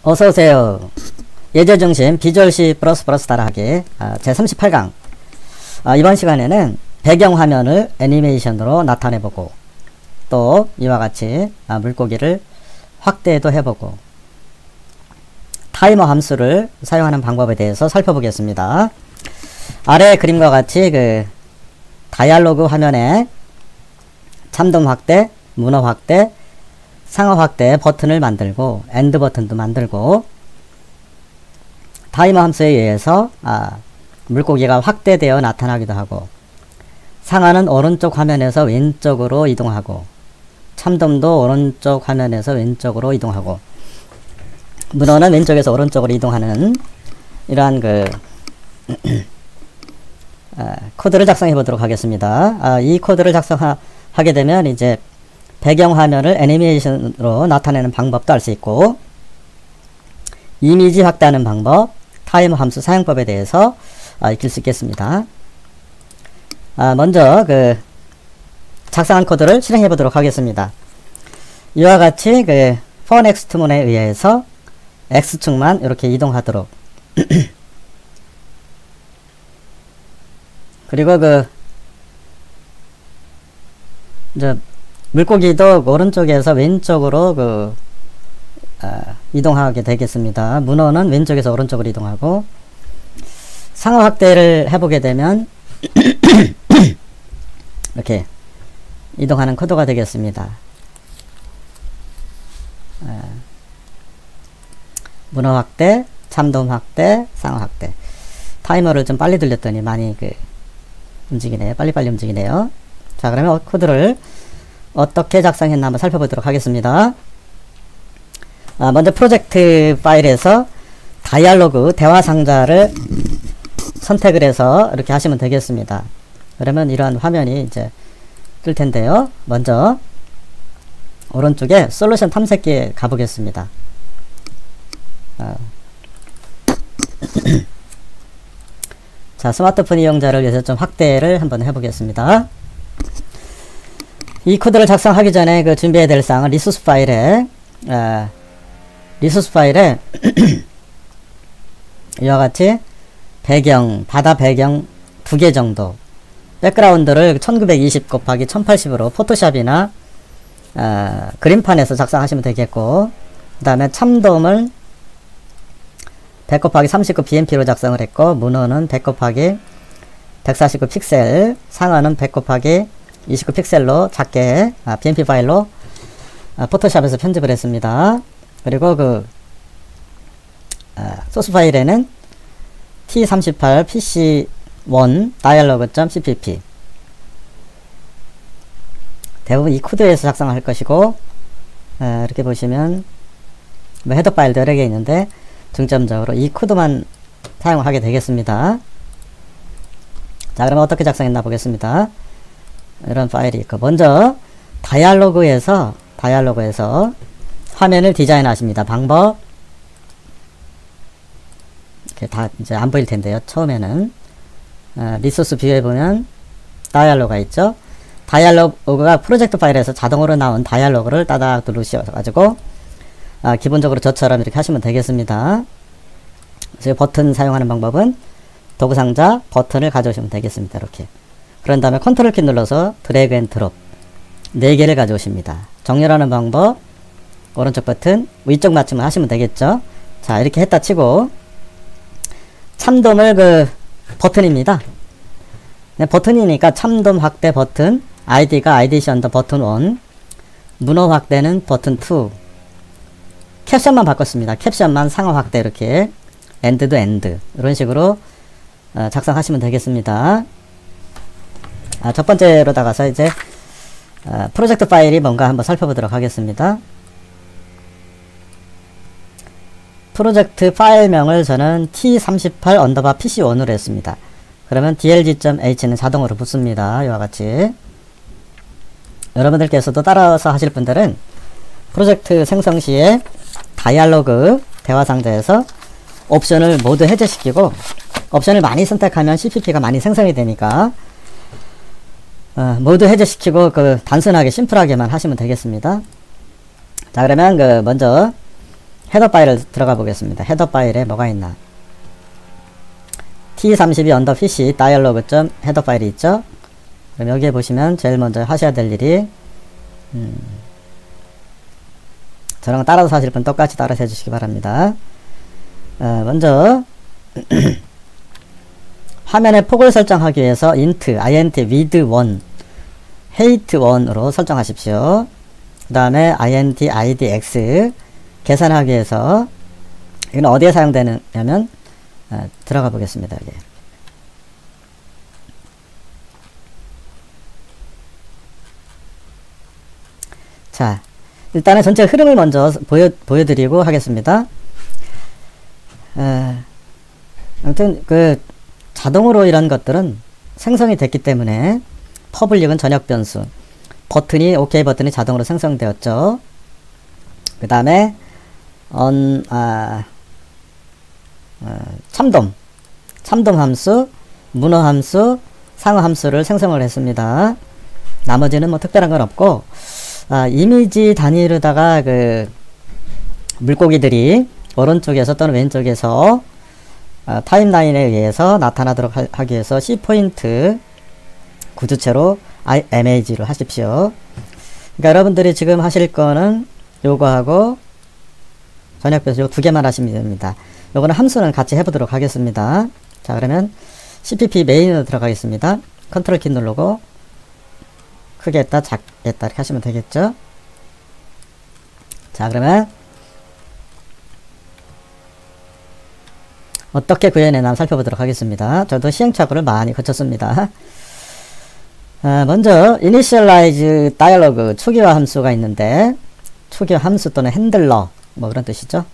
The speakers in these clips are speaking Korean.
어서오세요. 예제중심 비주얼 C++ 따라하기 제38강. 이번 시간에는 배경화면을 애니메이션으로 나타내보고 또 이와 같이 물고기를 확대도 해보고 타이머 함수를 사용하는 방법에 대해서 살펴보겠습니다. 아래 그림과 같이 그 다이얼로그 화면에 참돔 확대, 문어 확대, 상어 확대 버튼을 만들고 엔드 버튼도 만들고 타이머 함수에 의해서 물고기가 확대되어 나타나기도 하고 상어는 오른쪽 화면에서 왼쪽으로 이동하고 참돔도 오른쪽 화면에서 왼쪽으로 이동하고 문어는 왼쪽에서 오른쪽으로 이동하는 이러한 그 코드를 작성해 보도록 하겠습니다. 이 코드를 작성하게 되면 이제 배경화면을 애니메이션으로 나타내는 방법도 알 수 있고 이미지 확대하는 방법, 타이머 함수 사용법에 대해서 익힐 수 있겠습니다. 먼저 그 작성한 코드를 실행해 보도록 하겠습니다. 이와 같이 그 for next 문에 의해서 X축만 이렇게 이동하도록 그리고 물고기도 오른쪽에서 왼쪽으로 이동하게 되겠습니다. 문어는 왼쪽에서 오른쪽으로 이동하고 상어 확대를 해보게 되면 이렇게 이동하는 코드가 되겠습니다. 문어 확대, 참돔 확대, 상어 확대. 타이머를 좀 빨리 돌렸더니 많이 움직이네요. 빨리빨리 움직이네요. 자, 그러면 코드를 어떻게 작성했나 한번 살펴보도록 하겠습니다. 먼저 프로젝트 파일에서 다이얼로그 대화 상자를 선택을 해서 이렇게 하시면 되겠습니다. 그러면 이러한 화면이 이제 뜰 텐데요. 먼저 오른쪽에 솔루션 탐색기에 가보겠습니다. 자, 스마트폰 이용자를 위해서 좀 확대를 한번 해보겠습니다. 이 코드를 작성하기 전에 그 준비해야 될 사항은 리소스 파일에 이와 같이 배경, 바다 배경 2개 정도 백그라운드를 1920 곱하기 1080으로 포토샵이나 그림판에서 작성하시면 되겠고 그 다음에 참돔을 100 곱하기 39 BMP로 작성을 했고 문어는 100 곱하기 149 픽셀, 상어는 100 곱하기 29 픽셀로 작게 BMP 파일로 포토샵에서 편집을 했습니다. 그리고 소스 파일에는 T38 PC1 dialog.cpp 대부분 이 코드에서 작성할 것이고 이렇게 보시면 헤더 파일도 여러 개 있는데 중점적으로 이 코드만 사용하게 되겠습니다. 자, 그러면 어떻게 작성했나 보겠습니다. 이런 파일이 있고 먼저 다이얼로그에서 화면을 디자인하십니다. 방법 이렇게 다 이제 안 보일 텐데요. 처음에는 리소스 뷰에 보면 다이얼로그가 있죠. 다이얼로그가 프로젝트 파일에서 자동으로 나온 다이얼로그를 따닥 누르셔가지고 기본적으로 저처럼 이렇게 하시면 되겠습니다. 그래서 버튼 사용하는 방법은 도구상자 버튼을 가져오시면 되겠습니다. 이렇게. 그런 다음에 컨트롤 키 눌러서 드래그 앤 드롭 4개를 가져오십니다. 정렬하는 방법 오른쪽 버튼 위쪽 맞춤을 하시면 되겠죠. 자, 이렇게 했다 치고 참돔을 버튼입니다. 네, 버튼이니까 참돔 확대 버튼 id가 idc 언더 버튼 1 문어 확대는 버튼 2 캡션만 바꿨습니다. 캡션만 상어 확대 이렇게 엔드도 엔드 이런 식으로 작성하시면 되겠습니다. 첫 번째로 다가서 이제 프로젝트 파일이 뭔가 한번 살펴보도록 하겠습니다. 프로젝트 파일명을 저는 T38 언더바 PC1으로 했습니다. 그러면 dlg.h는 자동으로 붙습니다. 이와 같이 여러분들께서도 따라서 하실 분들은 프로젝트 생성 시에 다이얼로그 대화 상자에서 옵션을 모두 해제시키고 옵션을 많이 선택하면 CPP가 많이 생성이 되니까 모두 해제시키고 단순하게 심플하게만 하시면 되겠습니다. 자, 그러면 먼저 헤더 파일을 들어가 보겠습니다. 헤더 파일에 뭐가 있나. t32 언더 PC 다이얼로그 점 헤더 파일이 있죠. 그럼 여기에 보시면 제일 먼저 하셔야 될 일이 저랑 따라서 하실 분 똑같이 따라서 해주시기 바랍니다. 먼저 화면의 폭을 설정하기 위해서 int width 1 height 1으로 설정하십시오. 그 다음에 int idx 계산하기 위해서 이건 어디에 사용되느냐면 들어가 보겠습니다. 여기. 자, 일단은 전체 흐름을 먼저 보여드리고 하겠습니다. 아무튼 그 자동으로 이런 것들은 생성이 됐기 때문에 퍼블릭은 전역 변수, 버튼이 OK 버튼이 자동으로 생성되었죠. 그 다음에 참돔 함수, 문어 함수, 상어 함수를 생성을 했습니다. 나머지는 뭐 특별한 건 없고, 이미지 단위로다가 그 물고기들이 오른쪽에서 또는 왼쪽에서 타임라인에 의해서 나타나도록 하기 위해서 C포인트 구두체로 IMAG를 하십시오. 그러니까 여러분들이 지금 하실 거는 요거하고 전역변수 요 두 개만 하시면 됩니다. 요거는 함수는 같이 해보도록 하겠습니다. 자, 그러면 CPP 메인으로 들어가겠습니다. 컨트롤 키 누르고 크게 했다 작게 했다 이렇게 하시면 되겠죠. 자, 그러면 어떻게 구현해나 살펴보도록 하겠습니다. 저도 시행착오를 많이 거쳤습니다. 먼저 initialize dialog 초기화 함수가 있는데, 초기화 함수 또는 핸들러 뭐 그런 뜻이죠.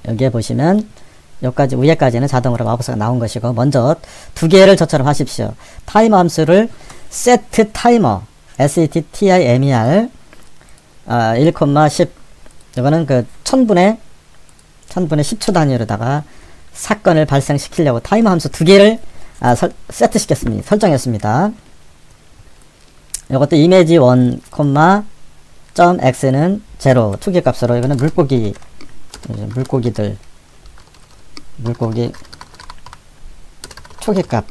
여기에 보시면 여기까지 위에까지는 자동으로 마법사가 나온 것이고, 먼저 두 개를 저처럼 하십시오. 타이머 함수를 set timer settimer 1,10 이거는 그 1000분의 10초 단위로다가 사건을 발생시키려고 타이머 함수 두 개를 세트시켰습니다. 설정했습니다. 이것도 이미지 1, .x는 0 초기 값으로, 이거는 물고기 초기값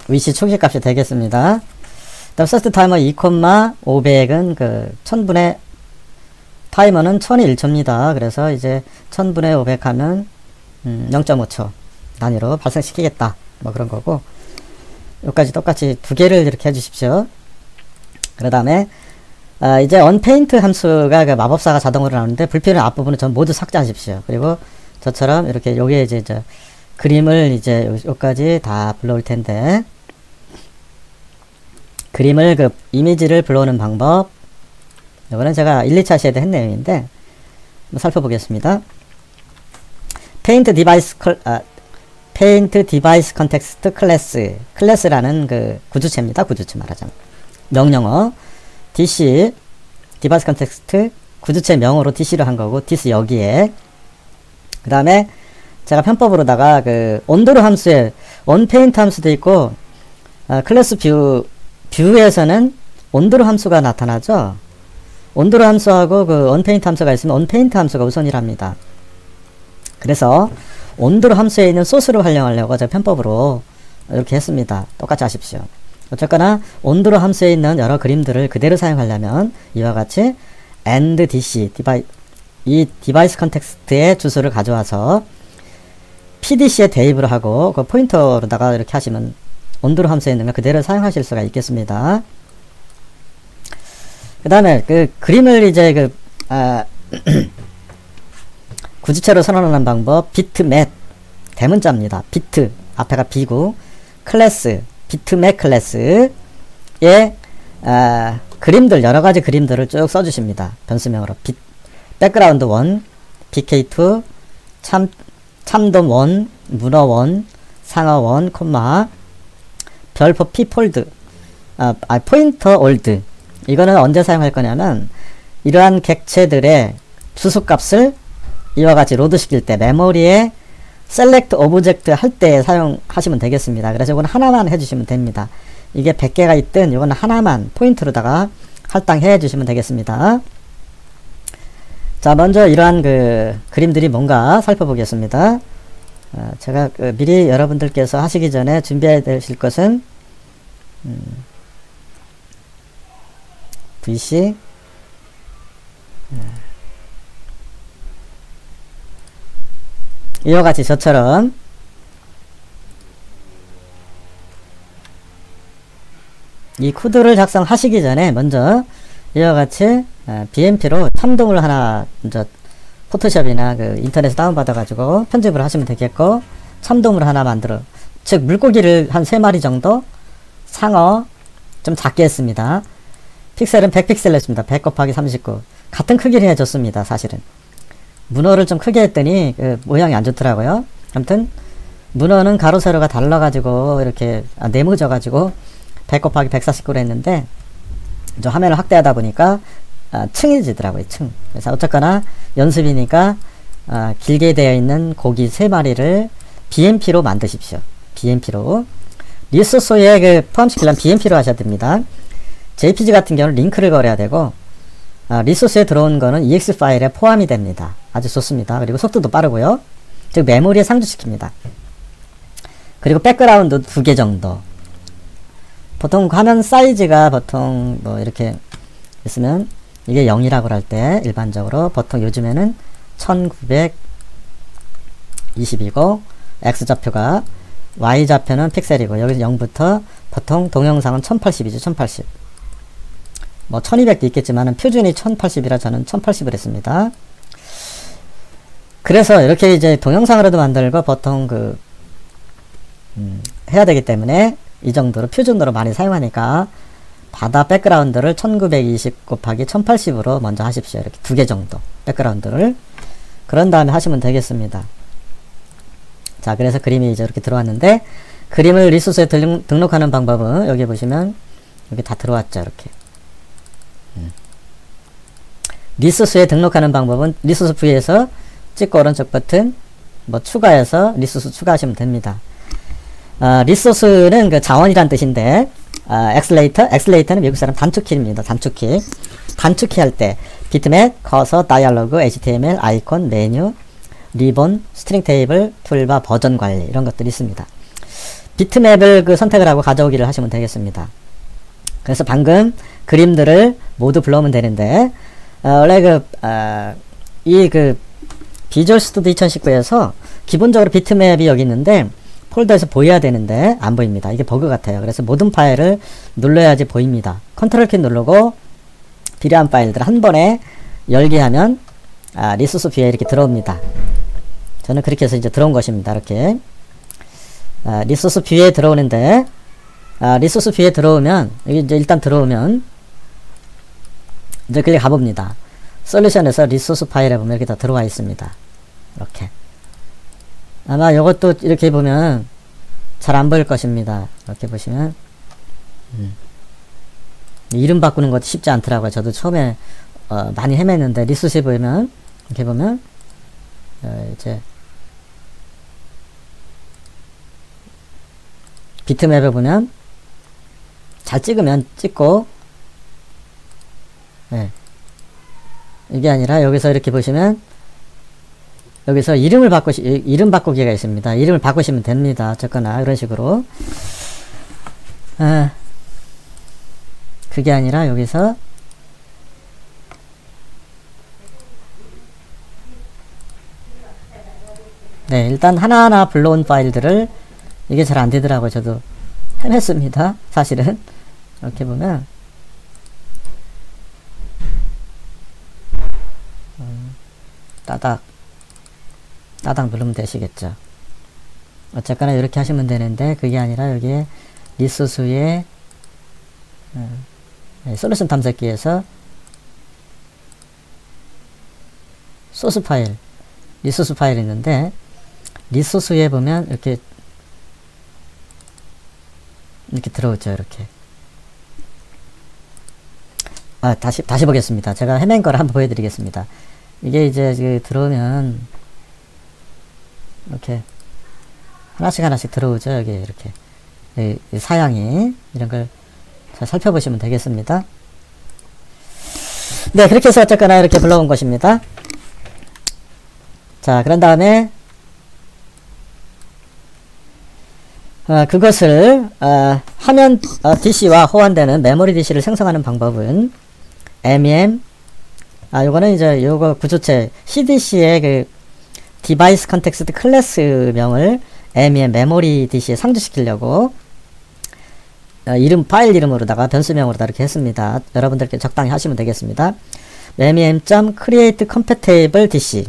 위치 초기값이 되겠습니다. 다음 세트 타이머 2,500은 그 1000분의 타이머는 1000이 1초입니다. 그래서 이제 1000분의 500 하면 0.5초 단위로 발생시키겠다 뭐 그런 거고, 여기까지 똑같이 두 개를 이렇게 해주십시오. 그 다음에 이제 언페인트 함수가 그 마법사가 자동으로 나오는데 불필요한 앞부분은 전 모두 삭제하십시오. 그리고 저처럼 이렇게 여기에 이제 그림을 이제 여기까지 다 불러올 텐데, 그림을 그 이미지를 불러오는 방법, 이거는 제가 1, 2차 시에도 한 내용인데 한번 살펴보겠습니다. Paint Device Context 클래스라는 그 구두체입니다. 구두체 말하자면 명령어 DC Device Context 구두체 명어로 DC를 한 거고, this 여기에, 그 다음에 제가 편법으로다가 그 온도로 함수에 onPaint 함수도 있고, 클래스 뷰에서는 온도로 함수가 나타나죠. 온도로 함수하고 그 onPaint 함수가 있으면 onPaint 함수가 우선이랍니다. 그래서 온도로 함수에 있는 소스를 활용하려고 제가 편법으로 이렇게 했습니다. 똑같이 하십시오. 어쨌거나 온도로 함수에 있는 여러 그림들을 그대로 사용하려면 이와 같이 and dc 이 디바이스 컨텍스트의 주소를 가져와서 PDC에 대입을 하고 그 포인터로다가 이렇게 하시면 온도로 함수에 있는 걸 그대로 사용하실 수가 있겠습니다. 그 다음에 그 그림을 이제 구주체로 선언하는 방법, 비트맵 대문자입니다. 비트 앞에가 B고, 클래스 비트맵 클래스에 그림들 여러가지 그림들을 쭉 써주십니다. 변수명으로 백그라운드 1, BK2, 참돔 1, 문어 1, 상어 1, 별표 P폴드, 포인터 올드. 이거는 언제 사용할 거냐면 이러한 객체들의 주소값을 이와 같이 로드 시킬 때 메모리에 셀렉트 오브젝트 할 때 사용하시면 되겠습니다. 그래서 이건 하나만 해주시면 됩니다. 이게 100개가 있든 이건 하나만 포인트로다가 할당해 주시면 되겠습니다. 자, 먼저 이러한 그 그림들이 뭔가 살펴보겠습니다. 제가 미리 여러분들께서 하시기 전에 준비해야 되실 것은 VC 이와 같이 저처럼 이 코드를 작성하시기 전에 먼저 이와 같이 BMP로 참동을 하나 먼저 포토샵이나 그 인터넷에 다운받아 가지고 편집을 하시면 되겠고, 참돔을 하나 만들어, 즉 물고기를 한 3마리 정도, 상어 좀 작게 했습니다. 픽셀은 100픽셀 했습니다. 100 곱하기 39 같은 크기를 해줬습니다. 사실은 문어를 좀 크게 했더니 그 모양이 안 좋더라고요. 아무튼 문어는 가로 세로가 달라 가지고 이렇게 네모져 가지고 100 곱하기 149로 했는데 저 화면을 확대하다 보니까 층이 지더라고요. 층. 그래서 어쨌거나 연습이니까 길게 되어 있는 고기 3마리를 BMP로 만드십시오. BMP로 리소스에 그 포함시키려면 BMP로 하셔야 됩니다. JPG 같은 경우는 링크를 걸어야 되고, 리소스에 들어온 거는 EX 파일에 포함이 됩니다. 아주 좋습니다. 그리고 속도도 빠르고요. 즉 메모리에 상주시킵니다. 그리고 백그라운드 2개 정도. 보통 화면 사이즈가 보통 뭐 이렇게 있으면 이게 0이라고 할 때 일반적으로 보통 요즘에는 1920이고 X좌표가 Y좌표는 픽셀이고 여기서 0부터 보통 동영상은 1080이죠. 1080. 뭐 1200도 있겠지만은 표준이 1080이라 저는 1080을 했습니다. 그래서 이렇게 이제 동영상으로도 만들고 보통 해야 되기 때문에 이 정도로 표준으로 많이 사용하니까 바다 백그라운드를 1920 곱하기 1080으로 먼저 하십시오. 이렇게 2개 정도 백그라운드를. 그런 다음에 하시면 되겠습니다. 자, 그래서 그림이 이제 이렇게 들어왔는데, 그림을 리소스에 등록하는 방법은 여기 보시면 여기 다 들어왔죠. 이렇게 리소스에 등록하는 방법은 리소스 V에서 찍고 오른쪽 버튼 뭐 추가해서 리소스 추가하시면 됩니다. 리소스는 그 자원이란 뜻인데, 엑슬레이터는 미국 사람 단축키입니다. 단축키. 단축키 할 때 비트맵, 커서, 다이얼로그, HTML, 아이콘, 메뉴, 리본, 스트링 테이블, 툴바, 버전 관리 이런 것들이 있습니다. 비트맵을 그 선택을 하고 가져오기를 하시면 되겠습니다. 그래서 방금 그림들을 모두 불러오면 되는데, 원래 이 비주얼 스튜디오 2019에서 기본적으로 비트맵이 여기 있는데 폴더에서 보여야 되는데 안 보입니다. 이게 버그 같아요. 그래서 모든 파일을 눌러야지 보입니다. 컨트롤 키 누르고 필요한 파일들 한 번에 열게 하면 리소스 뷰에 이렇게 들어옵니다. 저는 그렇게 해서 이제 들어온 것입니다. 이렇게 리소스 뷰에 들어오는데, 리소스 뷰에 들어오면 여기 이제 일단 들어오면 이제 그냥 가봅니다. 솔루션에서 리소스 파일에 보면 이렇게 다 들어와 있습니다. 이렇게. 아마 이것도 이렇게 보면 잘 안 보일 것입니다. 이렇게 보시면 이름 바꾸는 것도 쉽지 않더라고요. 저도 처음에 많이 헤맸는데 리소스에 보면 이렇게 보면 이제 비트맵에 보면 잘 찍으면 찍고, 네. 이게 아니라 여기서 이렇게 보시면 여기서 이름 바꾸기가 있습니다. 이름을 바꾸시면 됩니다. 어쨌거나 이런 식으로. 그게 아니라 여기서 네, 일단 하나하나 불러온 파일들을, 이게 잘 안되더라고요. 저도 헤맸습니다. 사실은. 이렇게 보면 따닥 누르면 되시겠죠. 어쨌거나 이렇게 하시면 되는데, 그게 아니라 여기에 리소스에 솔루션 탐색기에서 소스 파일, 리소스 파일이 있는데, 리소스에 보면 이렇게 들어오죠. 이렇게. 다시 보겠습니다. 제가 헤맨 거를 한번 보여드리겠습니다. 이게 이제 들어오면 이렇게 하나씩 들어오죠. 여기 이렇게 이 사양이, 이런 걸 잘 살펴보시면 되겠습니다. 네, 그렇게 해서 어쨌거나 이렇게 불러온 것입니다. 자, 그런 다음에 그것을 화면 DC와 호환되는 메모리 DC를 생성하는 방법은 MEM 요거는 이제 요거 구조체 CDC의 그 디바이스 컨텍스트 클래스명을 MEM 메모리 DC에 상주시키려고 파일 이름으로다가 변수명으로다 이렇게 했습니다. 여러분들께 적당히 하시면 되겠습니다. MEM.create compatible DC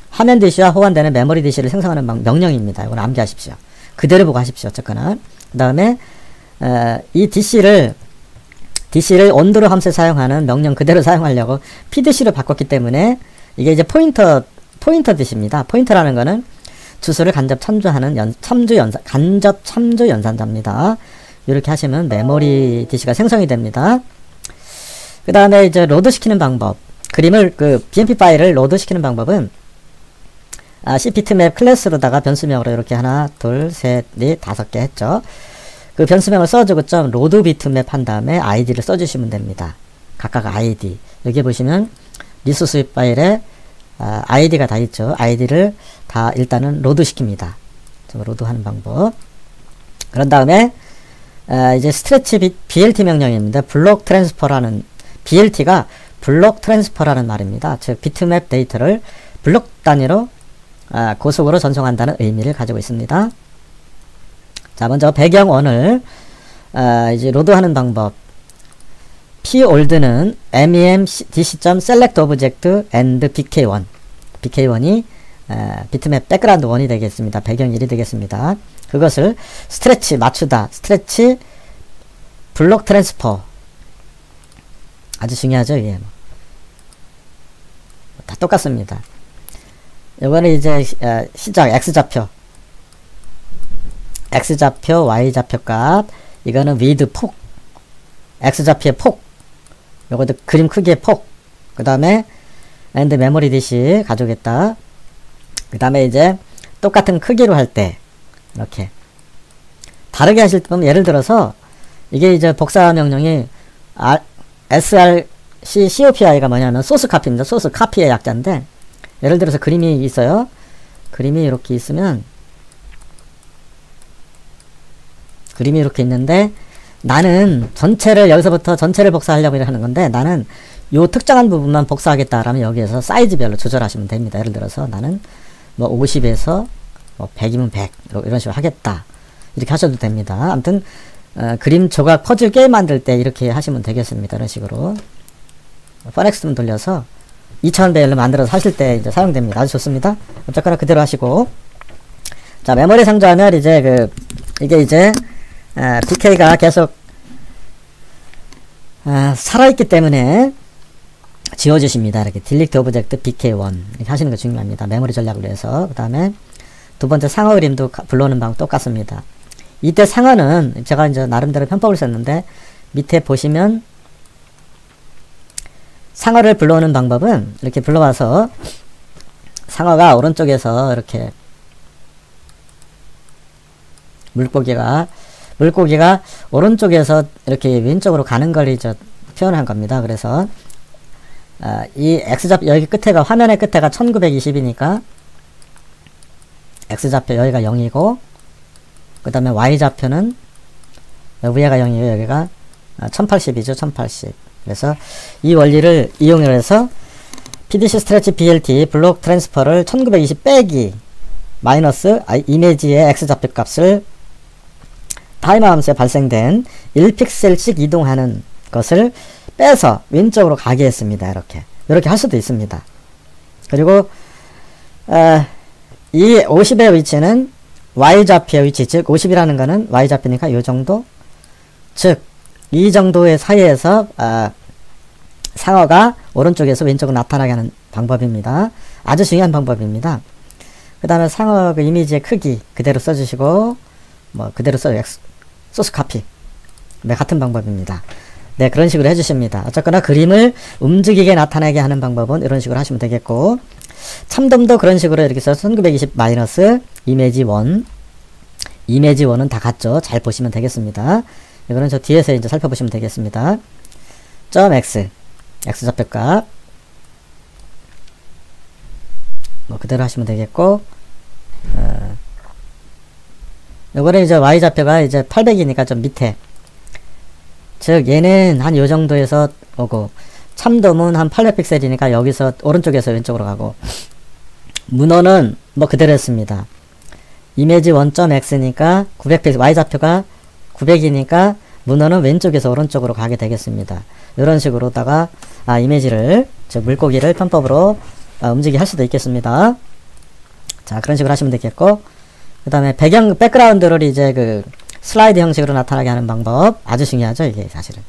화면 DC와 호환되는 메모리 DC를 생성하는 명령입니다. 이건 암기하십시오. 그대로 보고 하십시오. 어쨌거나 그 다음에 이 DC를 온도로 함수에 사용하는 명령 그대로 사용하려고 PDC로 바꿨기 때문에 이게 이제 포인터 DC입니다. 포인터라는 거는 주소를 간접 참조하는 간접 참조 연산자입니다. 이렇게 하시면 메모리 DC가 생성이 됩니다. 그 다음에 이제 로드 시키는 방법, 그림을 BMP 파일을 로드 시키는 방법은 C 비트맵 클래스로다가 변수명으로 이렇게 하나, 둘, 셋, 넷, 5개 했죠. 그 변수명을 써주고 좀 로드 비트맵 한 다음에 아이디를 써주시면 됩니다. 각각 아이디. 여기 보시면 리소스 파일에 아이디가 다 있죠. 아이디를 다 일단은 로드 시킵니다. 로드하는 방법. 그런 다음에 이제 스트레치 BLT 명령입니다. 블록 트랜스퍼라는 BLT가 블록 트랜스퍼라는 말입니다. 즉 비트맵 데이터를 블록 단위로 고속으로 전송한다는 의미를 가지고 있습니다. 자, 먼저 배경원을 이제 로드하는 방법. pold는 mem dc.select object and bk1 bk1이 비트맵 백그라운드 1이 되겠습니다. 배경 1이 되겠습니다. 그것을 스트레치 맞추다, 스트레치 블록 트랜스퍼 아주 중요하죠. 예. 다 똑같습니다. 이거는 이제 시작 x좌표 y좌표 값, 이거는 위드 폭, x좌표의 폭, 요것도 그림 크기의 폭, 그 다음에 and memory DC 가져오겠다. 그 다음에 이제 똑같은 크기로 할 때 이렇게 다르게 하실 때 보면, 예를 들어서 이게 이제 복사 명령이 src copy가 뭐냐면 소스 카피입니다. 소스 카피의 약자인데, 예를 들어서 그림이 있어요. 그림이 이렇게 있으면, 그림이 이렇게 있는데 나는 전체를, 여기서부터 전체를 복사하려고 하는 건데 나는 요 특정한 부분만 복사하겠다라면 여기에서 사이즈별로 조절하시면 됩니다. 예를 들어서 나는 뭐 50에서 뭐 100이면 100 이런 식으로 하겠다, 이렇게 하셔도 됩니다. 아무튼 그림 조각 퍼즐 게임 만들 때 이렇게 하시면 되겠습니다. 이런 식으로 퍼넥스만 돌려서 2000배열로 만들어서 하실 때 이제 사용됩니다. 아주 좋습니다. 어쨌거나 그대로 하시고, 자, 메모리 상자하면 이제 이게 이제 BK가 계속 살아있기 때문에 지워주십니다. 이렇게 delete object BK1 이렇게 하시는 거 중요합니다. 메모리 전략을 위해서. 그 다음에 두 번째 상어 그림도 불러오는 방법 똑같습니다. 이때 상어는 제가 이제 나름대로 편법을 썼는데, 밑에 보시면 상어를 불러오는 방법은 이렇게 불러와서 상어가 오른쪽에서 이렇게 물고기가 오른쪽에서 이렇게 왼쪽으로 가는 걸 이제 표현한 겁니다. 그래서 이 x좌표 여기 끝에가, 화면의 끝에가 1920이니까 x좌표 여기가 0이고, 그 다음에 y좌표는 위에가 0이고 여기가 1080이죠. 1080. 그래서 이 원리를 이용해서 PDC 스트레치 BLT 블록 트랜스퍼를 1920 빼기 마이너스 이미지의 x좌표 값을 타이머 함수에 발생된 1픽셀씩 이동하는 것을 빼서 왼쪽으로 가게 했습니다. 이렇게 할 수도 있습니다. 그리고 이 50의 위치는 y좌표의 위치, 즉 50이라는 거는 y좌표니까 이 정도, 즉 이 정도의 사이에서 상어가 오른쪽에서 왼쪽으로 나타나게 하는 방법입니다. 아주 중요한 방법입니다. 그 다음에 상어 그 이미지의 크기 그대로 써주시고, 뭐 그대로 소스 카피, 네, 같은 방법입니다. 네, 그런 식으로 해주십니다. 어쨌거나 그림을 움직이게 나타나게 하는 방법은 이런 식으로 하시면 되겠고, 참돔도 그런 식으로 이렇게 해서 1920 마이너스 이미지 1, 이미지 1은 다 같죠. 잘 보시면 되겠습니다. 이거는 저 뒤에서 이제 살펴보시면 되겠습니다. .x x좌표값 뭐 그대로 하시면 되겠고, 요거는 이제 y좌표가 이제 800이니까 좀 밑에, 즉 얘는 한 요 정도에서 오고, 참돔은 한 800픽셀이니까 여기서 오른쪽에서 왼쪽으로 가고, 문어는 뭐 그대로 했습니다. 이미지 1.x니까 900픽셀, y좌표가 900이니까 문어는 왼쪽에서 오른쪽으로 가게 되겠습니다. 이런 식으로다가 이미지를, 즉 물고기를 편법으로 움직이게 할 수도 있겠습니다. 자, 그런 식으로 하시면 되겠고, 그 다음에 백그라운드를 이제 그 슬라이드 형식으로 나타나게 하는 방법, 아주 중요하죠, 이게 사실은.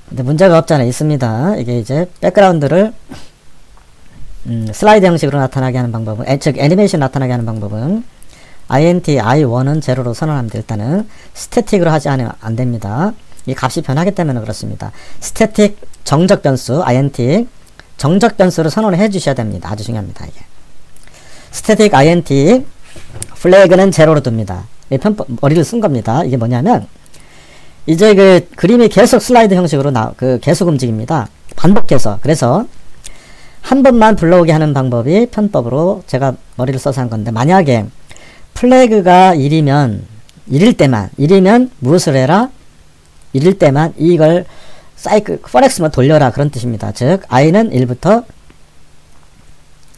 근데 문제가 없잖아요. 있습니다. 이게 이제 백그라운드를 슬라이드 형식으로 나타나게 하는 방법은, 즉 애니메이션 나타나게 하는 방법은 int i1은 제로로 선언합니다. 일단은 스태틱으로 하지 않으면 안 됩니다. 이 값이 변하기 때문에 그렇습니다. 스태틱 정적 변수 int 정적 변수를 선언을 해 주셔야 됩니다. 아주 중요합니다. 이게 스태틱 int 플래그는 제로로 둡니다. 이 편법 머리를 쓴 겁니다. 이게 뭐냐면 이제 그 그림이 계속 슬라이드 형식으로 계속 움직입니다. 반복해서. 그래서 한 번만 불러오게 하는 방법이 편법으로 제가 머리를 써서 한 건데, 만약에 플래그가 1이면 무엇을 해라? 1일 때만 이걸 사이클 포렉스만 돌려라, 그런 뜻입니다. 즉 i는 1부터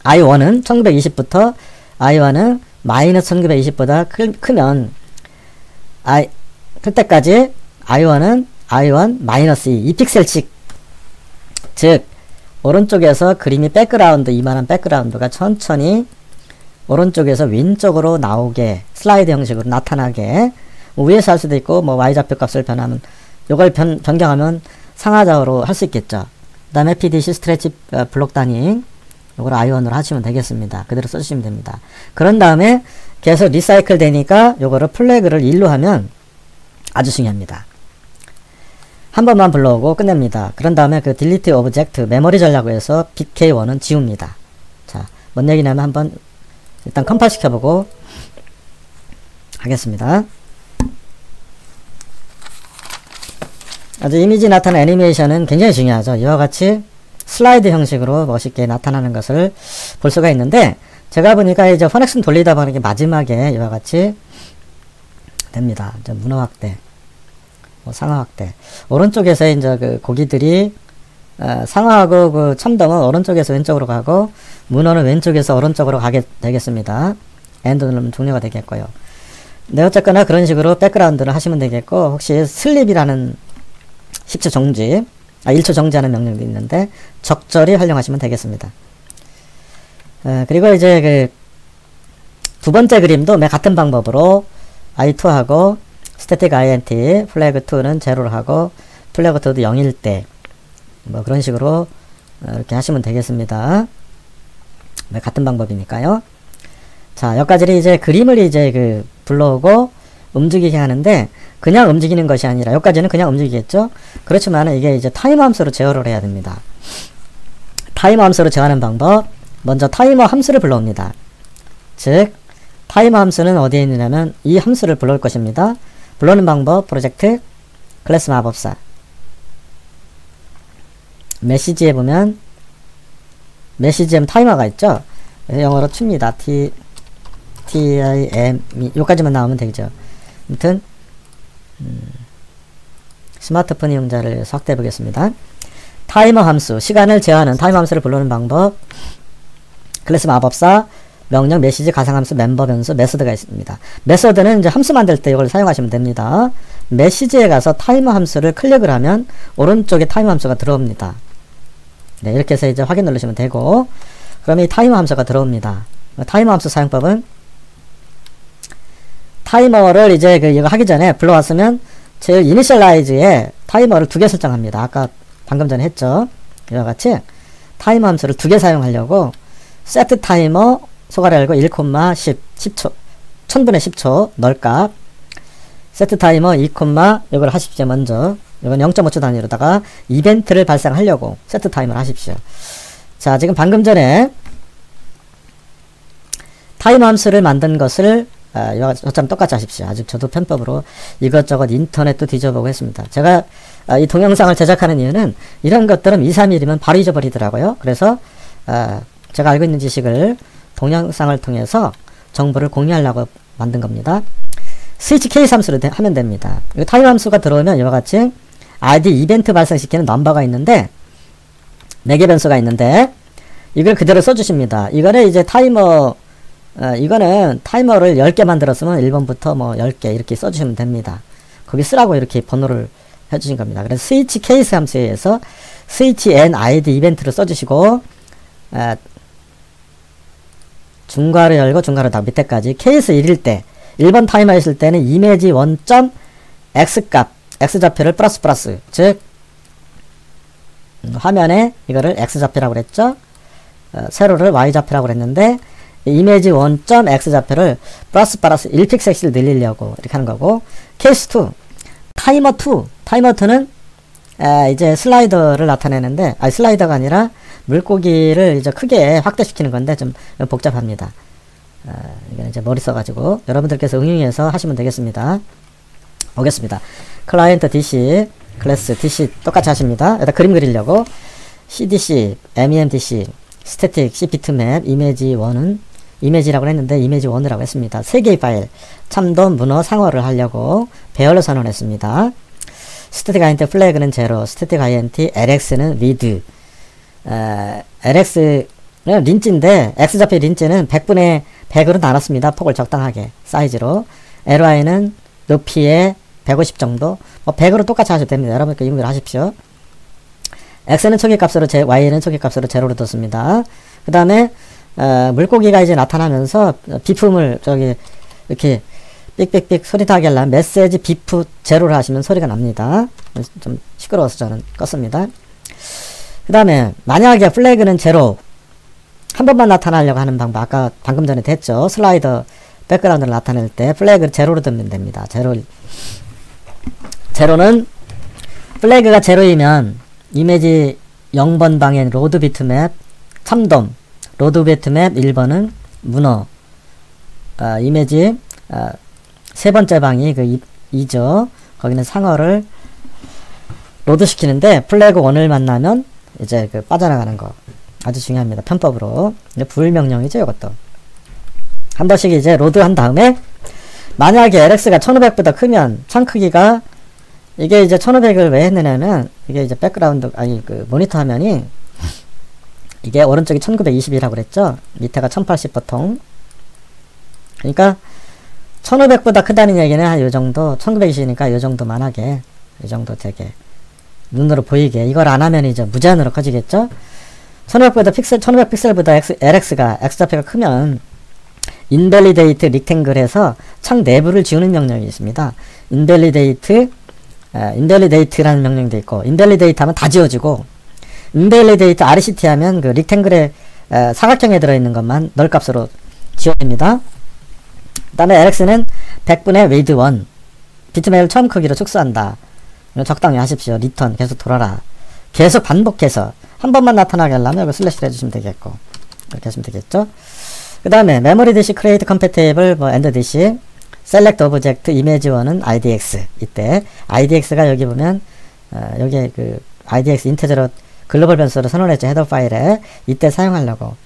i1은 1920부터 i1은 마이너스 1920보다 크면 클 때까지 i1은 i1 마이너스 2픽셀씩, 즉 오른쪽에서 그림이 백그라운드, 이만한 백그라운드가 천천히 오른쪽에서 왼쪽으로 나오게, 슬라이드 형식으로 나타나게, 뭐 위에서 할 수도 있고, 뭐 y좌표 값을 변하면, 요걸 변경하면 상하좌우로 할 수 있겠죠. 그 다음에 PDC 스트레치 블록 단위, 요걸 i1으로 하시면 되겠습니다. 그대로 써주시면 됩니다. 그런 다음에 계속 리사이클 되니까 요거를 플래그를 1로 하면 아주 중요합니다. 한 번만 불러오고 끝냅니다. 그런 다음에 그 delete object 메모리 전략으로 해서 bk1은 지웁니다. 자, 뭔 얘기냐면 한번 일단 컴파일 시켜보고 하겠습니다. 아주 이미지 나타난 애니메이션은 굉장히 중요하죠. 이와 같이 슬라이드 형식으로 멋있게 나타나는 것을 볼 수가 있는데, 제가 보니까 이제 퍼넥션 돌리다 보니까 마지막에 이와 같이 됩니다. 이제 문어 확대, 뭐 상하 확대. 오른쪽에서 이제 그 고기들이 상하하고 그 참돔은 오른쪽에서 왼쪽으로 가고, 문어는 왼쪽에서 오른쪽으로 가게 되겠습니다. 엔드 누르면 종료가 되겠고요. 네, 어쨌거나 그런 식으로 백그라운드를 하시면 되겠고, 혹시 슬립이라는 10초 정지, 1초 정지하는 명령도 있는데 적절히 활용하시면 되겠습니다. 그리고 이제 그 두 번째 그림도 같은 방법으로 i2하고 static int flag 2는 제로를 하고 flag 2도 0일 때 뭐 그런 식으로 이렇게 하시면 되겠습니다. 같은 방법이니까요. 자, 여기까지는 이제 그림을 이제 그 불러오고 움직이게 하는데, 그냥 움직이는 것이 아니라, 여기까지는 그냥 움직이겠죠? 그렇지만 이게 이제 타이머 함수로 제어를 해야 됩니다. 타이머 함수로 제어하는 방법, 먼저 타이머 함수를 불러옵니다. 즉 타이머 함수는 어디에 있느냐면 이 함수를 불러올 것입니다. 불러오는 방법, 프로젝트 클래스 마법사 메시지에 보면 메시지에 타이머가 있죠. 영어로 춥니다. time 요까지만 나오면 되죠. 아무튼 스마트폰 이용자를 확대해 보겠습니다. 타이머 함수, 시간을 제어하는 타이머 함수를 불러오는 방법, 클래스 마법사, 명령, 메시지, 가상함수, 멤버 변수, 메소드가 있습니다. 메소드는 이제 함수 만들 때 이걸 사용하시면 됩니다. 메시지에 가서 타이머 함수를 클릭을 하면 오른쪽에 타이머 함수가 들어옵니다. 네, 이렇게 해서 이제 확인 누르시면 되고, 그러면 이 타이머 함수가 들어옵니다. 타이머 함수 사용법은 타이머를 이제 이거 하기 전에 불러왔으면 제일 이니셜라이즈에 타이머를 2개 설정합니다. 아까 방금 전에 했죠. 이와 같이 타이머 함수를 2개 사용하려고 set 타이머 소가리 열고 1,10 10초 1000분의 10초 널값 set 타이머 2, 이걸 하십시오. 먼저 이건 0.5초 단위로다가 이벤트를 발생하려고 set 타이머를 하십시오. 자, 지금 방금 전에 타이머 함수를 만든 것을 저처럼 똑같이 하십시오. 아직 저도 편법으로 이것저것 인터넷도 뒤져보고 했습니다. 제가 이 동영상을 제작하는 이유는 이런 것들은 2, 3일이면 바로 잊어버리더라고요. 그래서 제가 알고 있는 지식을 동영상을 통해서 정보를 공유하려고 만든 겁니다. 스위치 케이스 함수로 하면 됩니다. 타임 함수가 들어오면 이와 같이 id 이벤트 발생시키는 넘버가 있는데 4개 변수가 있는데 이걸 그대로 써주십니다. 이거는 이제 이거는 타이머를 10개 만들었으면 1번부터 뭐 10개 이렇게 써주시면 됩니다. 거기 쓰라고 이렇게 번호를 해주신 겁니다. 그래서 스위치 케이스 함수에 의해서 스위치 n id 이벤트를 써주시고 중괄호 열고 중괄호 닫고 밑에까지 케이스 1일 때 1번 타이머 있을 때는 이미지 1.x 값 x좌표를 플러스 즉 화면에 이거를 x좌표라고 그랬죠. 세로를 y좌표라고 그랬는데 이미지 1.x좌표를 플러스 1픽셀씩 늘리려고 이렇게 하는 거고 케이스 2 타이머 2는 이제 슬라이더를 나타내는데 슬라이더가 아니라 물고기를 이제 크게 확대시키는 건데 좀 복잡합니다. 이건 이제 머리 써가지고 여러분들께서 응용해서 하시면 되겠습니다. 보겠습니다. 클라이언트 DC, 클래스 DC 똑같이 하십니다. 여기다 그림 그리려고 CDC, MEMDC, 스태틱, C 비트맵, 이미지1은 이미지라고 했는데 이미지1이라고 했습니다. 3개의 파일, 참돔, 문어, 상어를 하려고 배열로 선언했습니다. 스태틱 INT 플래그는 0, 스태틱 INT LX는 with, LX는 린치인데 X좌표 린치는 100분의 100으로 나눴습니다. 폭을 적당하게 사이즈로. LY는 높이에 150 정도, 100으로 똑같이 하셔도 됩니다. 여러분 그 이용을 하십시오. X는 초기값으로 Y는 초기값으로 0로 뒀습니다. 그 다음에 물고기가 이제 나타나면서 비품을 이렇게 삑삑삑 소리 나게 하려면 메시지 비프 0로 하시면 소리가 납니다. 좀 시끄러워서 저는 껐습니다. 그 다음에 만약에 플래그는 0 한 번만 나타나려고 하는 방법 아까 방금 전에 됐죠. 슬라이더 백그라운드를 나타낼 때 플래그를 0로 두면 됩니다. 0는 플래그가 0이면 이미지 0번 방엔 로드 비트맵 참돔 로드 비트맵 1번은 문어 이미지 세 번째 방이 그 2죠. 거기는 상어를 로드 시키는데 플래그 1을 만나면 이제 그 빠져나가는 거 아주 중요합니다. 편법으로 불 명령이죠. 이것도 한 번씩 이제 로드 한 다음에 만약에 LX가 1500보다 크면 창 크기가 이게 이제 1500을 왜 했느냐면 이게 이제 백그라운드 그 모니터 화면이 이게 오른쪽이 1920이라고 그랬죠. 밑에가 1080 보통. 그러니까 1500보다 크다는 얘기는 한 요정도 1920이니까 요정도만 하게 요정도 되게 눈으로 보이게 이걸 안 하면 이제 무제한으로 커지겠죠. 1500 픽셀보다 LX가 X좌표가 크면 invalidate rectangle 해서 창 내부를 지우는 명령이 있습니다. invalidate라는 명령도 있고 invalidate 하면 다 지워지고 invalidate RCT 하면 그 rectangle에 사각형에 들어있는 것만 널 값으로 지워집니다. 그 다음에 LX는 100분의 with 1 비트맵을 처음 크기로 축소한다. 적당히 하십시오. 리턴 계속 돌아라. 계속 반복해서 한 번만 나타나게 하려면 이거 슬래시를 해주시면 되겠고 이렇게 하시면 되겠죠. 그 다음에 memory disk create compatible end disk select object image1은 idx 이때 idx가 여기 보면 여기에 그 idx 인테저로 글로벌 변수로 선언했죠. 헤더 파일에 이때 사용하려고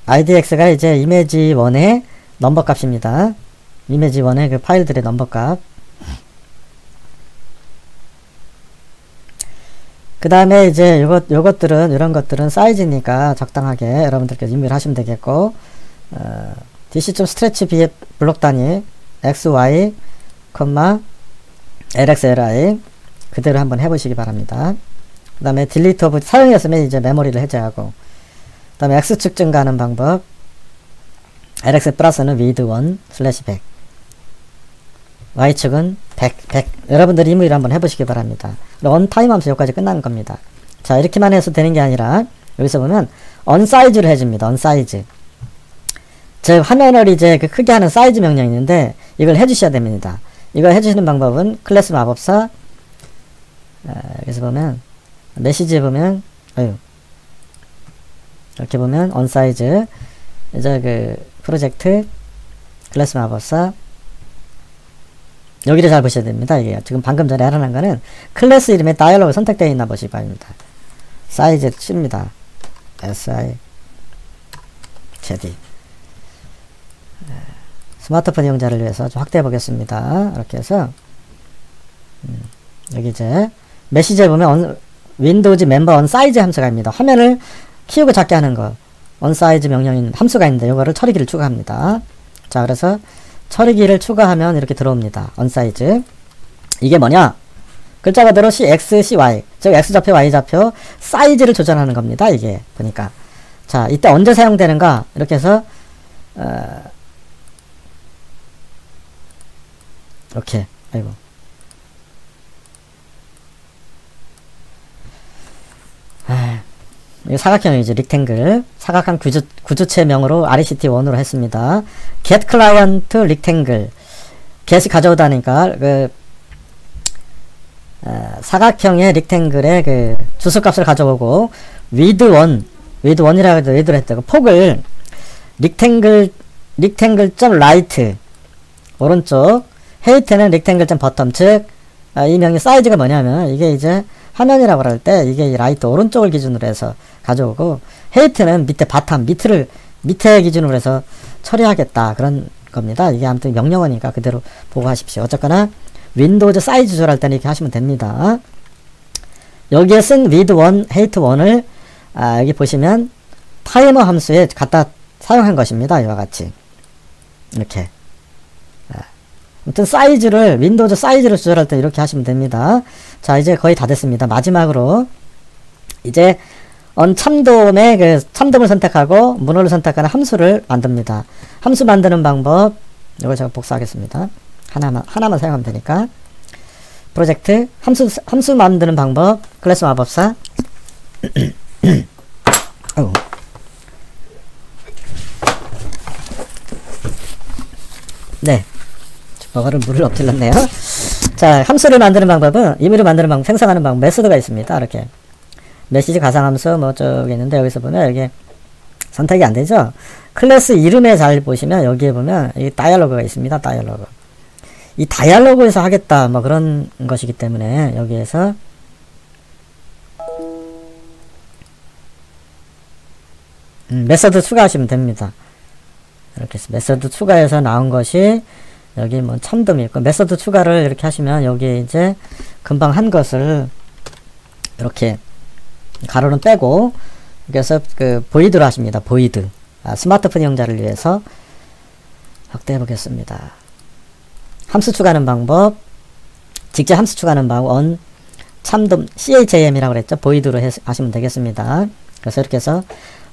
idx가 이제 image1의 넘버 값입니다. image1의 그 파일들의 넘버 값. 그 다음에 이제 이런 것들은 사이즈니까 적당하게 여러분들께서 입력을 하시면 되겠고, dc.stretch b의 블록 단위, xy, lxli, 그대로 한번 해보시기 바랍니다. 그 다음에 delete of, 사용했으면 이제 메모리를 해제하고, 그 다음에 x축 증가하는 방법, lx 플러스는 with 1 슬래시 100, y축은 100. 여러분들이 이 무리를 한번 해보시기 바랍니다. onTime 하면서 여기까지 끝나는 겁니다. 자, 이렇게만 해서 되는 게 아니라 여기서 보면 onSize를 해줍니다. onSize. 즉 화면을 이제 그 크게 하는 사이즈 명령이 있는데 이걸 해주셔야 됩니다. 이걸 해주시는 방법은 클래스 마법사 여기서 보면 메시지에 보면 이렇게 보면 onSize 이제 그 프로젝트 클래스 마법사 여기를 잘 보셔야 됩니다. 이게 지금 방금 전에 알아낸 거는 클래스 이름에 다이얼로그 선택되어 있나 보시기 바랍니다. 사이즈 칩니다. SI ZD. 스마트폰 이용자를 위해서 좀 확대해 보겠습니다. 이렇게 해서 여기 이제 메시지에 보면 윈도우즈 멤버 언사이즈 함수가 있습니다. 화면을 키우고 작게 하는 거 언사이즈 명령인 함수가 있는데 이거를 처리기를 추가합니다. 자, 그래서 처리기를 추가하면 이렇게 들어옵니다. 언사이즈. 이게 뭐냐? 글자 그대로 CX, CY, 즉 X좌표, Y좌표 사이즈를 조절하는 겁니다. 이게 보니까. 자, 이때 언제 사용되는가? 이렇게 해서 이렇게 아이고 이 사각형이죠. 릭탱글. 사각형 구조체명으로 RECT1으로 했습니다. get client rectangle. get이 가져오다니까 사각형의 릭탱글의 그 주소값을 가져오고 width1이라고 해도 했다고 폭을 rectangle.right 오른쪽 height는 rectangle.bottom 즉 이 명의 사이즈가 뭐냐면 이게 이제 화면이라고 할 때 이게 이 라이트 오른쪽을 기준으로 해서 가져오고 height는 밑에 바텀 밑에 기준으로 해서 처리하겠다 그런 겁니다. 이게 아무튼 명령어니까 그대로 보고 하십시오. 어쨌거나 윈도우즈 사이즈 조절할 때는 이렇게 하시면 됩니다. 여기에 쓴 width1, height1을 여기 보시면 타이머 함수에 갖다 사용한 것입니다. 이와 같이 이렇게 아무튼 사이즈를 윈도우즈 사이즈를 조절할 때 이렇게 하시면 됩니다. 자, 이제 거의 다 됐습니다. 마지막으로 이제 참돔의 그 참돔을 선택하고 문어를 선택하는 함수를 만듭니다. 함수 만드는 방법 이걸 제가 복사하겠습니다. 하나만 사용하면 되니까. 프로젝트 함수 만드는 방법 클래스 마법사 네, 버거를 물을 엎질렀네요. 자, 함수를 만드는 방법은 임의로 만드는 방법, 생성하는 방법, 메소드가 있습니다. 이렇게 메시지 가상함수 뭐 저기 있는데 여기서 보면 여기 선택이 안 되죠. 클래스 이름에 잘 보시면 여기에 보면 이 다이얼로그가 있습니다. 다이얼로그. 이 다이얼로그에서 하겠다 뭐 그런 것이기 때문에 여기에서 메소드 추가하시면 됩니다. 이렇게 해서 메소드 추가해서 나온 것이 여기 뭐 참돔이 있고 메소드 추가를 이렇게 하시면 여기에 이제 금방 한 것을 이렇게 가로는 빼고 그래서 그 보이드로 하십니다. 보이드. 스마트폰 이용자를 위해서 확대해 보겠습니다. 함수 추가하는 방법 직접 함수 추가하는 방법 참돔 cham이라고 그랬죠. 보이드로 하시면 되겠습니다. 그래서 이렇게 해서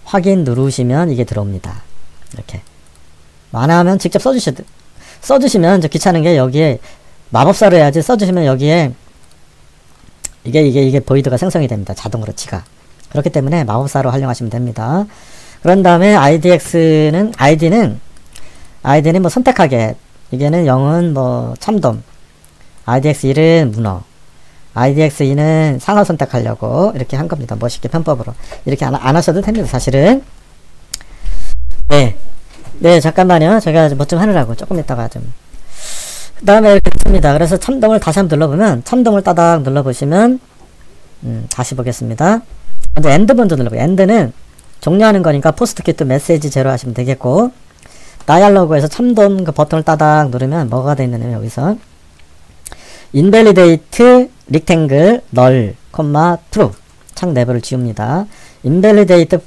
확인 누르시면 이게 들어옵니다. 이렇게 만화하면 직접 써주시면 저 귀찮은 게 여기에 마법사로 해야지 써주시면 여기에 이게 보이드가 생성이 됩니다. 자동으로 지가. 그렇기 때문에 마법사로 활용하시면 됩니다. 그런 다음에 id는 뭐 선택하게 이게는 0은 뭐 참돔 idx1은 문어 idx2는 상어 선택하려고 이렇게 한 겁니다. 멋있게 편법으로 이렇게 안 하셔도 됩니다. 사실은. 네, 잠깐만요. 제가 뭐 좀 하느라고 조금 있다가 좀. 그 다음에 이렇게 듭니다. 그래서 참돔을 다시 한번 눌러보면, 참돔을 따닥 눌러보시면, 다시 보겠습니다. 먼저 엔드 먼저 눌러보세요. 엔드는 종료하는 거니까 포스트킷도 메시지 제로 하시면 되겠고, 다이얼로그에서 참돔 그 버튼을 따닥 누르면 뭐가 돼 있느냐면 여기서, invalidate rectangle null, true. 창 내부를 지웁니다. invalidate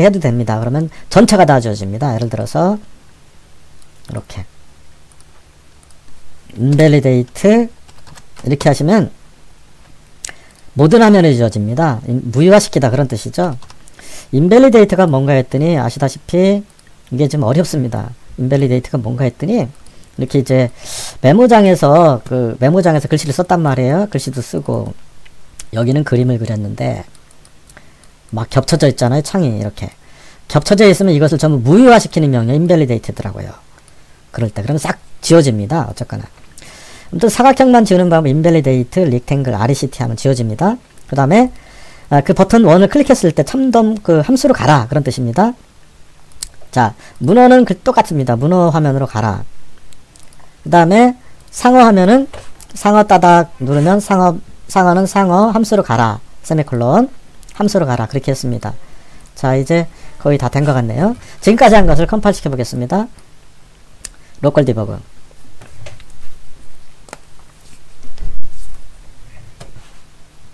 해도 됩니다. 그러면 전체가 다 지워집니다. 예를 들어서 이렇게 invalidate 이렇게 하시면 모든 화면이 지워집니다. 무효화시키다 그런 뜻이죠. invalidate가 뭔가 했더니 아시다시피 이게 좀 어렵습니다. invalidate가 뭔가 했더니 이렇게 이제 메모장에서 글씨를 썼단 말이에요. 글씨도 쓰고 여기는 그림을 그렸는데 막 겹쳐져 있잖아요. 창이 이렇게 겹쳐져 있으면 이것을 전부 무효화시키는 명령 invalidate더라고요. 그럴 때 그러면 싹 지워집니다. 어쨌거나 아무튼 사각형만 지우는 방법 invalidate rectangle RECT 하면 지워집니다. 그 다음에 그 버튼 1을 클릭했을 때 참돔 그 함수로 가라 그런 뜻입니다. 자, 문어는 똑같습니다. 문어 화면으로 가라. 그 다음에 상어 하면은 상어 따닥 누르면 상어는 상어 함수로 가라. 세미콜론 함수로 가라. 그렇게 했습니다. 자, 이제 거의 다 된 것 같네요. 지금까지 한 것을 컴파일 시켜 보겠습니다. 로컬 디버그.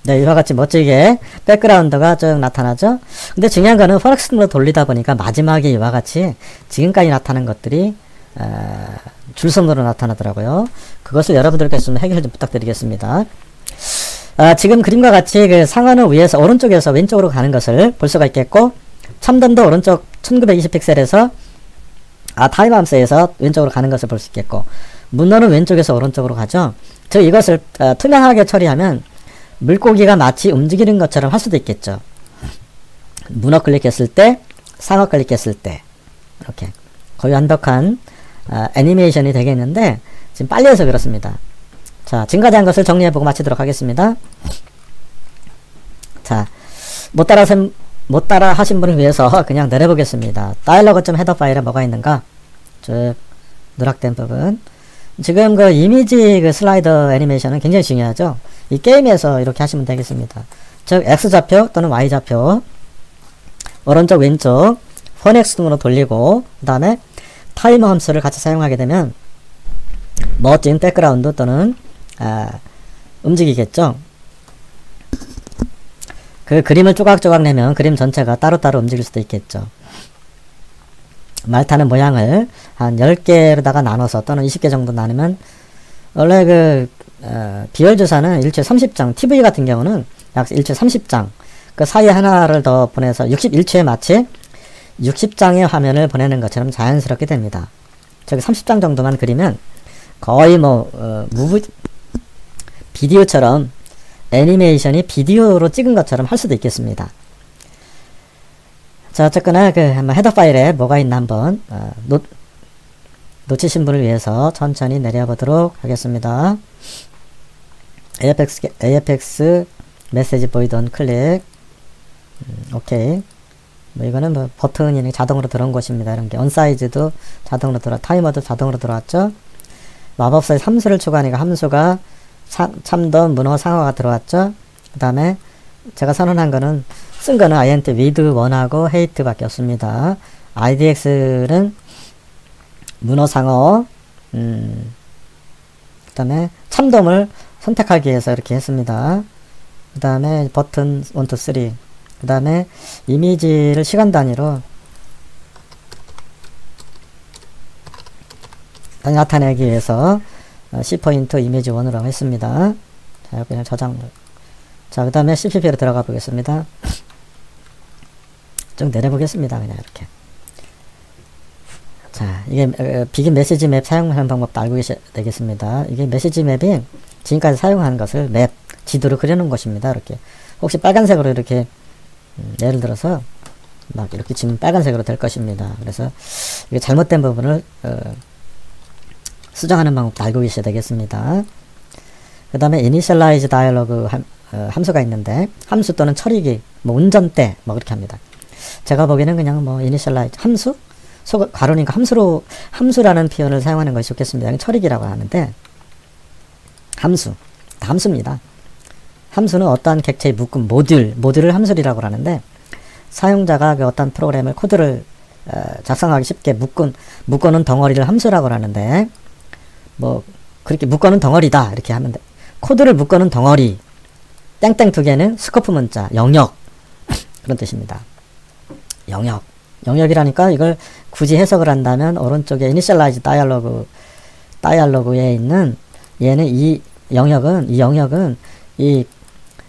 네, 이와 같이 멋지게 백그라운드가 쭉 나타나죠. 근데 중요한 거는 포렉스로 돌리다 보니까 마지막에 이와 같이 지금까지 나타난 것들이 줄선으로 나타나더라고요. 그것을 여러분들께서 좀 해결 좀 부탁드리겠습니다. 지금 그림과 같이 그 상어는 위에서 오른쪽에서 왼쪽으로 가는 것을 볼 수가 있겠고, 참돔도 오른쪽 1920 픽셀에서 타임함수에서 왼쪽으로 가는 것을 볼 수 있겠고, 문어는 왼쪽에서 오른쪽으로 가죠. 즉 이것을 투명하게 처리하면 물고기가 마치 움직이는 것처럼 할 수도 있겠죠. 문어 클릭했을 때, 상어 클릭했을 때, 이렇게 거의 완벽한 애니메이션이 되겠는데 지금 빨리 해서 그렇습니다. 자, 지금까지 한 것을 정리해보고 마치도록 하겠습니다. 자, 못 따라 하신 분을 위해서 그냥 내려보겠습니다. 다이얼로그 헤더 파일에 뭐가 있는가? 쭉 누락된 부분. 지금 그 이미지 그 슬라이더 애니메이션은 굉장히 중요하죠. 이 게임에서 이렇게 하시면 되겠습니다. 즉 X좌표 또는 Y좌표 오른쪽 왼쪽 포넥스 등으로 돌리고 그 다음에 타이머 함수를 같이 사용하게 되면 멋진 백그라운드 또는 움직이겠죠. 그 그림을 조각조각 내면 그림 전체가 따로따로 움직일 수도 있겠죠. 말타는 모양을 한 10개로다가 나눠서 또는 20개 정도 나누면 원래 그 비열주사는 일주에 30장, TV 같은 경우는 약 일주에 30장 그 사이에 하나를 더 보내서 61초에 마치 60장의 화면을 보내는 것처럼 자연스럽게 됩니다. 저기 30장 정도만 그리면 거의 비디오처럼 애니메이션이 비디오로 찍은 것처럼 할 수도 있겠습니다. 자, 어쨌거나 한번 헤더 파일에 뭐가 있나 한번 놓치신 분을 위해서 천천히 내려보도록 하겠습니다. AFX 메시지 보이드 온 클릭. 오케이. 이거는 버튼이 자동으로 들어온 것입니다. 이런 게 언사이즈도 자동으로 타이머도 자동으로 들어왔죠. 마법사의 함수를 추가하니까 함수가 참돔, 문어, 상어가 들어왔죠. 그 다음에 제가 선언한 거는 쓴 거는 INT with 1하고 hate 밖에 없습니다. IDX는 문어, 상어, 그 다음에 참돔을 선택하기 위해서 이렇게 했습니다. 그 다음에 버튼 1, 2, 3. 그 다음에 이미지를 시간 단위로 나타내기 위해서 C포인트 이미지 1으로 했습니다. 자, 그냥 저장. 자, 그 다음에 CPP로 들어가 보겠습니다. 좀 내려보겠습니다. 그냥 이렇게. 자, 이게 비긴 메시지 맵 사용하는 방법도 알고 계셔야 되겠습니다. 이게 메시지 맵이 지금까지 사용하는 것을 맵, 지도로 그려놓은 것입니다. 이렇게. 혹시 빨간색으로 이렇게 예를 들어서 막 이렇게 지금 빨간색으로 될 것입니다. 그래서 이게 잘못된 부분을 수정하는 방법도 알고 계셔야 되겠습니다. 그 다음에 initialize dialog 함수가 있는데 함수 또는 처리기, 운전대 그렇게 합니다. 제가 보기에는 그냥 initialize 함수? 가로니까 함수라는 표현을 사용하는 것이 좋겠습니다. 처리기라고 하는데 함수입니다. 함수는 어떠한 객체의 묶음, 모듈을 함수리라고 하는데 사용자가 어떤 프로그램을 코드를 작성하기 쉽게 묶어놓은 덩어리를 함수라고 하는데 그렇게 묶어놓은 덩어리다 이렇게 하면 돼. 코드를 묶어놓은 덩어리 땡땡 두 개는 스코프 문자 영역 그런 뜻입니다. 영역이라니까 이걸 굳이 해석을 한다면 오른쪽에 initialize dialog에 있는 얘는 이 영역은 이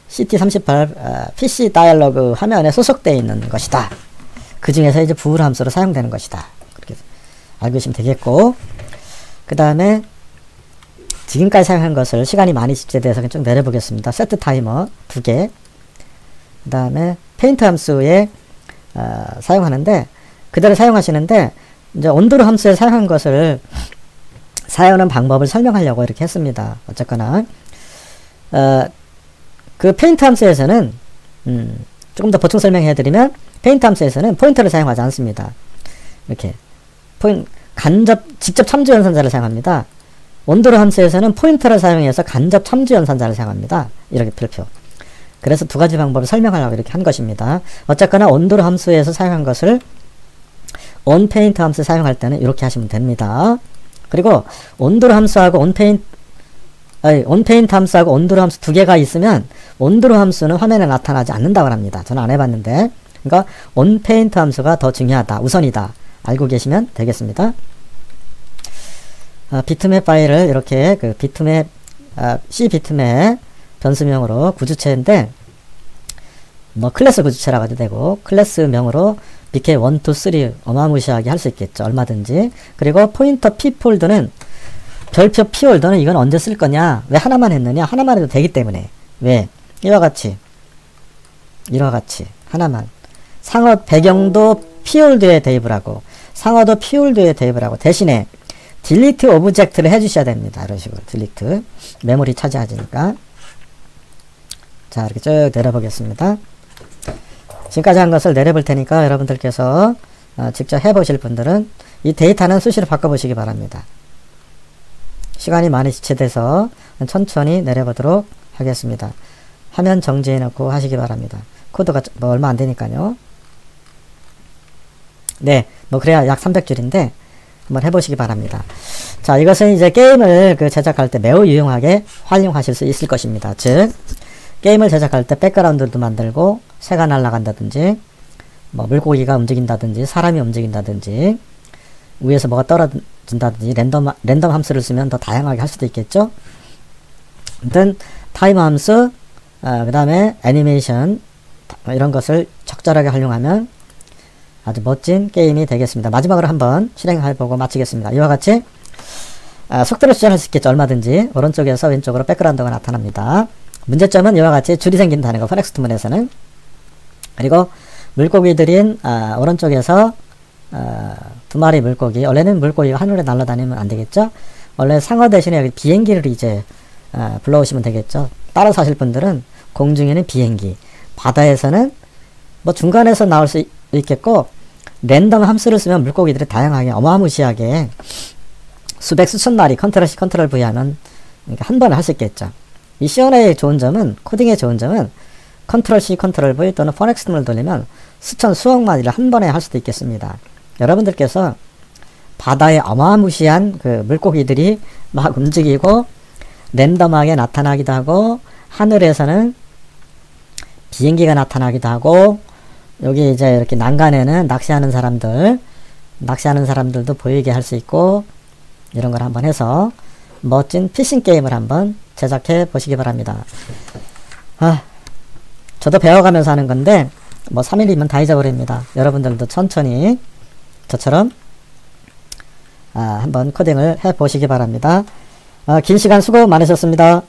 CT38 PC 다이얼로그 화면에 소속되어 있는 것이다. 그 중에서 이제 부울 함수로 사용되는 것이다. 그렇게 알고 계시면 되겠고, 그 다음에 지금까지 사용한 것을 시간이 많이 집재돼서 좀 내려보겠습니다. 세트 타이머 2개, 그 다음에 페인트 함수에 사용하는데 그대로 사용하시는데 이제 온도로 함수에 사용한 것을 사용하는 방법을 설명하려고 이렇게 했습니다. 어쨌거나 그 페인트 함수에서는 조금 더 보충 설명해드리면 페인트 함수에서는 포인터를 사용하지 않습니다. 이렇게 직접 참조 연산자를 사용합니다. 온도로 함수에서는 포인터를 사용해서 간접 첨지 연산자를 사용합니다. 이렇게 필표. 그래서 두 가지 방법을 설명하려고 이렇게 한 것입니다. 어쨌거나 온도로 함수에서 사용한 것을 onPaint 함수 사용할 때는 이렇게 하시면 됩니다. 그리고 온도로 함수하고 onPaint 함수하고 온도로 함수 두 개가 있으면 온도로 함수는 화면에 나타나지 않는다고 합니다. 저는 안 해봤는데. 그러니까 onPaint 함수가 더 중요하다. 우선이다. 알고 계시면 되겠습니다. 비트맵 파일을 이렇게 그 비트맵 C 비트맵 변수명으로 구주체인데 뭐 클래스 구주체라고 해도 되고 클래스명으로 BK1, 2, 3 어마무시하게 할 수 있겠죠. 얼마든지. 그리고 포인터 P 폴더는 별표 P 홀더는 이건 언제 쓸 거냐? 왜 하나만 했느냐? 하나만 해도 되기 때문에. 왜? 이와 같이 하나만. 상어 배경도 P 홀더에 대입을 하고 상어도 P 홀더에 대입을 하고 대신에 딜리트 오브젝트를 해주셔야 됩니다. 이런 식으로 딜리트 메모리 차지하니까. 자, 이렇게 쭉 내려보겠습니다. 지금까지 한 것을 내려볼 테니까 여러분들께서 직접 해보실 분들은 이 데이터는 수시로 바꿔보시기 바랍니다. 시간이 많이 지체돼서 천천히 내려보도록 하겠습니다. 화면 정지해 놓고 하시기 바랍니다. 코드가 뭐 얼마 안 되니까요. 네, 뭐 그래야 약 300줄인데 한번 해보시기 바랍니다. 자, 이것은 이제 게임을 제작할 때 매우 유용하게 활용하실 수 있을 것입니다. 즉, 게임을 제작할 때 백그라운드도 만들고 새가 날아간다든지 뭐 물고기가 움직인다든지 사람이 움직인다든지 위에서 뭐가 떨어진다든지 랜덤 함수를 쓰면 더 다양하게 할 수도 있겠죠. 아무튼 타임 함수 그 다음에 애니메이션 이런 것을 적절하게 활용하면 아주 멋진 게임이 되겠습니다. 마지막으로 한번 실행해보고 마치겠습니다. 이와 같이 속도를 조절할 수 있겠죠. 얼마든지 오른쪽에서 왼쪽으로 백그라운드가 나타납니다. 문제점은 이와 같이 줄이 생긴다는 거, 포넥스트문에서는. 그리고 물고기들인 오른쪽에서 두 마리 물고기, 원래는 물고기가 하늘에 날아다니면 안 되겠죠. 원래 상어 대신에 여기 비행기를 이제 불러오시면 되겠죠. 따라서 하실 분들은 공중에는 비행기, 바다에서는 뭐 중간에서 나올 수 있겠고, 랜덤 함수를 쓰면 물고기들이 다양하게 어마무시하게 수백 수천 마리 컨트롤 C 컨트롤 V 하면 한 번에 할 수 있겠죠. 이 C++의 좋은 점은, 코딩의 좋은 점은 컨트롤 C 컨트롤 V 또는 포넥스트문을 돌리면 수천 수억 마리를 한 번에 할 수도 있겠습니다. 여러분들께서 바다에 어마무시한 그 물고기들이 막 움직이고 랜덤하게 나타나기도 하고 하늘에서는 비행기가 나타나기도 하고 여기 이제 이렇게 난간에는 낚시하는 사람들도 보이게 할 수 있고 이런 걸 한번 해서 멋진 피싱 게임을 한번 제작해 보시기 바랍니다. 저도 배워가면서 하는 건데 뭐 3일이면 다 잊어버립니다. 여러분들도 천천히 저처럼 한번 코딩을 해 보시기 바랍니다. 긴 시간 수고 많으셨습니다.